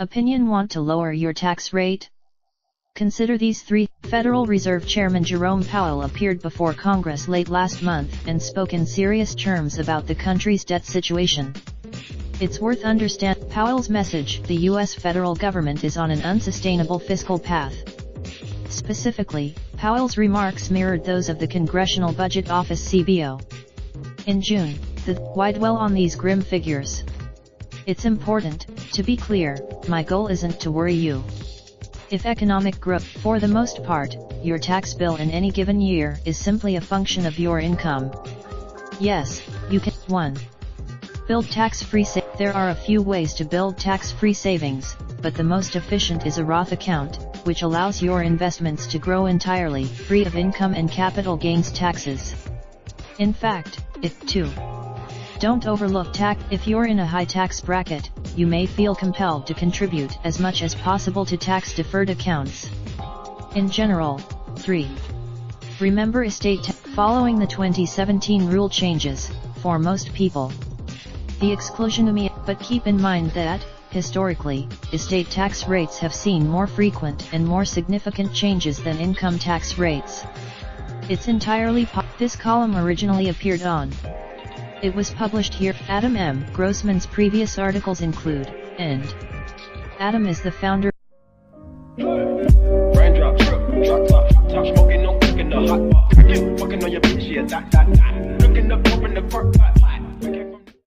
Opinion: want to lower your tax rate? Consider these three. Federal Reserve Chairman Jerome Powell appeared before Congress late last month and spoke in serious terms about the country's debt situation. It's worth understanding Powell's message: the U.S. federal government is on an unsustainable fiscal path. Specifically, Powell's remarks mirrored those of the Congressional Budget Office (CBO). In June, why dwell on these grim figures? It's important to be clear. My goal isn't to worry you. If economic growth, for the most part, your tax bill in any given year is simply a function of your income. Yes, you can. 1. Build tax-free savings. There are a few ways to build tax-free savings, but the most efficient is a Roth account, which allows your investments to grow entirely, free of income and capital gains taxes. In fact, 2. Don't overlook tax. If you're in a high tax bracket, you may feel compelled to contribute as much as possible to tax-deferred accounts. In general, 3. Remember estate tax. Following the 2017 rule changes, for most people, the exclusion of but keep in mind that, historically, estate tax rates have seen more frequent and more significant changes than income tax rates. It's entirely This column originally appeared on. It was published here. Adam M. Grossman's previous articles include, and Adam is the founder. Raindrop, drop top, smoking, no cooking the hot pot. Fucking on your bitch, yeah, that. Looking up, open the park pot.